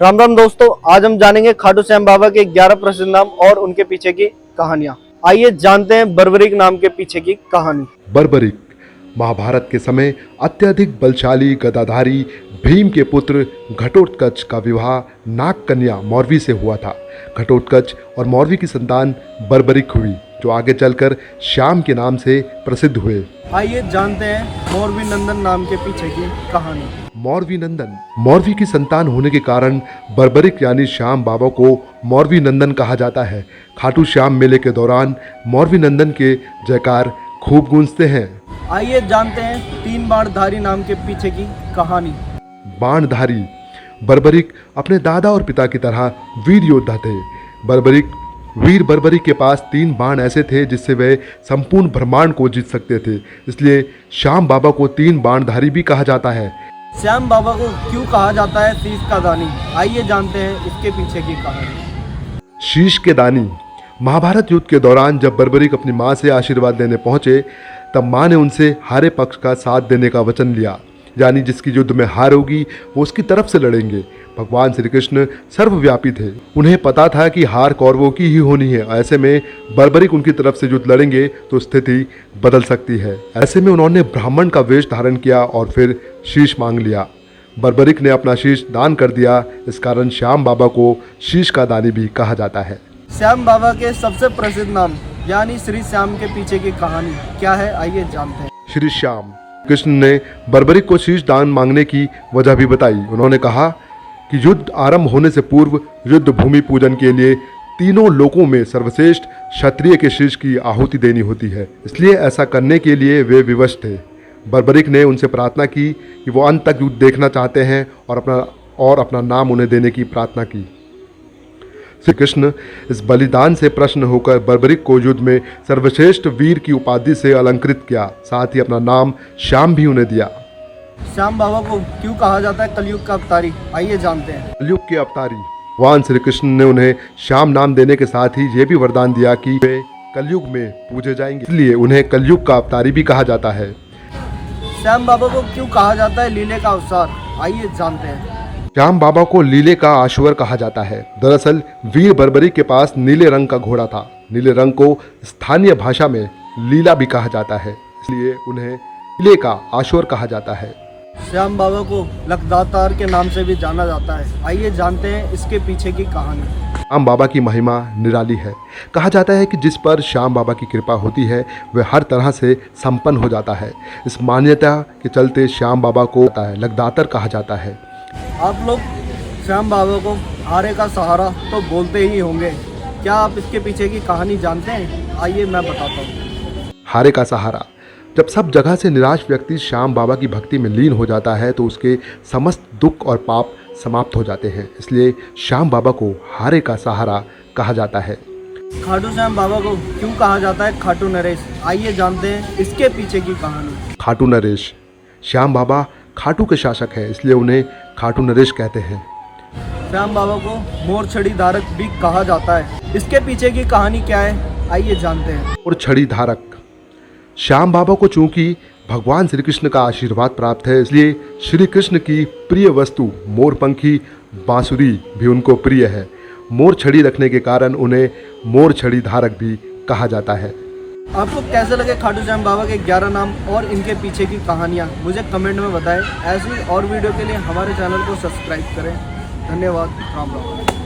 राम राम दोस्तों, आज हम जानेंगे खाटू श्याम बाबा के 11 प्रसिद्ध नाम और उनके पीछे की कहानियां। आइए जानते हैं बर्बरीक नाम के पीछे की कहानी। बर्बरीक महाभारत के समय अत्यधिक बलशाली गदाधारी भीम के पुत्र घटोत्कच का विवाह नाग कन्या मौरवी से हुआ था। घटोत्कच और मौरवी की संतान बर्बरीक हुई, जो आगे चलकर श्याम के नाम से प्रसिद्ध हुए। आइए जानते हैं मौरवी नंदन नाम के पीछे की कहानी। मौरवी नंदन मौरवी की संतान होने के कारण बर्बरीक यानी श्याम बाबा को मौरवी नंदन कहा जाता है। खाटू श्याम मेले के दौरान मौरवी नंदन के जयकार खूब गूंजते हैं। आइए जानते हैं 3 बाणधारी नाम के पीछे की कहानी। बाणधारी बर्बरीक अपने दादा और पिता की तरह वीर योद्धा थे। बर्बरीक के पास 3 बाण ऐसे थे जिससे वे संपूर्ण ब्रह्मांड को जीत सकते थे, इसलिए श्याम बाबा को 3 बाणधारी भी कहा जाता है। श्याम बाबा को क्यों कहा जाता है शीश का दानी? आइए जानते हैं इसके पीछे की कहानी। शीश के दानी महाभारत युद्ध के दौरान जब बर्बरीक अपनी माँ से आशीर्वाद लेने पहुंचे, तब माँ ने उनसे हारे पक्ष का साथ देने का वचन लिया, यानी जिसकी युद्ध में हार होगी वो उसकी तरफ से लड़ेंगे। भगवान श्री कृष्ण सर्वव्यापी थे, उन्हें पता था कि हार कौरवों की ही होनी है। ऐसे में बर्बरीक उनकी तरफ से युद्ध लड़ेंगे तो स्थिति बदल सकती है। ऐसे में उन्होंने ब्राह्मण का वेश धारण किया और फिर शीश मांग लिया। बर्बरीक ने अपना शीश दान कर दिया, इस कारण श्याम बाबा को शीश का दानी भी कहा जाता है। श्याम बाबा के सबसे प्रसिद्ध नाम यानी श्री श्याम के पीछे की कहानी क्या है? आइए जानते हैं। श्री श्याम कृष्ण ने बर्बरीक को शीश दान मांगने की वजह भी बताई। उन्होंने कहा कि युद्ध आरंभ होने से पूर्व युद्ध भूमि पूजन के लिए तीनों लोकों में सर्वश्रेष्ठ क्षत्रिय के शीश की आहुति देनी होती है, इसलिए ऐसा करने के लिए वे विवश थे। बर्बरीक ने उनसे प्रार्थना की कि वो अंत तक युद्ध देखना चाहते हैं और अपना नाम उन्हें देने की प्रार्थना की। श्री कृष्ण इस बलिदान से प्रसन्न होकर बर्बरीक को युद्ध में सर्वश्रेष्ठ वीर की उपाधि से अलंकृत किया, साथ ही अपना नाम श्याम भी उन्हें दिया। श्याम बाबा को क्यों कहा जाता है कलयुग का अवतारी? आइए जानते हैं। कलयुग के अवतारी भगवान श्री कृष्ण ने उन्हें श्याम नाम देने के साथ ही ये भी वरदान दिया कि वे कलयुग में पूजे जाएंगे, इसलिए उन्हें कलयुग का अवतारी भी कहा जाता है। श्याम बाबा को क्यों कहा जाता है लीले का अवतार? आइए जानते हैं। श्याम बाबा को लीले का आश्वर कहा जाता है। दरअसल वीर बर्बरीक के पास नीले रंग का घोड़ा था। नीले रंग को स्थानीय भाषा में लीला भी कहा जाता है, इसलिए उन्हें लीले का आश्वर कहा जाता है। श्याम बाबा को लखदातार के नाम से भी जाना जाता है। आइए जानते हैं इसके पीछे की कहानी। श्याम बाबा की महिमा निराली है। कहा जाता है कि जिस पर श्याम बाबा की कृपा होती है वह हर तरह से संपन्न हो जाता है। इस मान्यता के चलते श्याम बाबा को लखदातर कहा जाता है। आप लोग श्याम बाबा को हारे का सहारा तो बोलते ही होंगे, क्या आप इसके पीछे की कहानी जानते हैं? आइए मैं बताता हूँ। हारे का सहारा जब सब जगह से निराश व्यक्ति श्याम बाबा की भक्ति में लीन हो जाता है तो उसके समस्त दुख और पाप समाप्त हो जाते हैं, इसलिए श्याम बाबा को हारे का सहारा कहा जाता है। खाटू श्याम बाबा को क्यों कहा जाता है खाटू नरेश? आइए जानते हैं इसके पीछे की कहानी। खाटू नरेश श्याम बाबा खाटू के शासक हैं, इसलिए उन्हें खाटू नरेश कहते हैं। श्याम बाबा को मोर छड़ी धारक भी कहा जाता है, इसके पीछे की कहानी क्या है? आइए जानते हैं। और छड़ी धारक श्याम बाबा को चूंकि भगवान श्री कृष्ण का आशीर्वाद प्राप्त है, इसलिए श्री कृष्ण की प्रिय वस्तु मोरपंखी बांसुरी भी उनको प्रिय है। मोर छड़ी रखने के कारण उन्हें मोर छड़ी धारक भी कहा जाता है। आपको कैसे लगे खाटू श्याम बाबा के 11 नाम और इनके पीछे की कहानियाँ? मुझे कमेंट में बताएं। ऐसी और वीडियो के लिए हमारे चैनल को सब्सक्राइब करें। धन्यवाद। राम राम।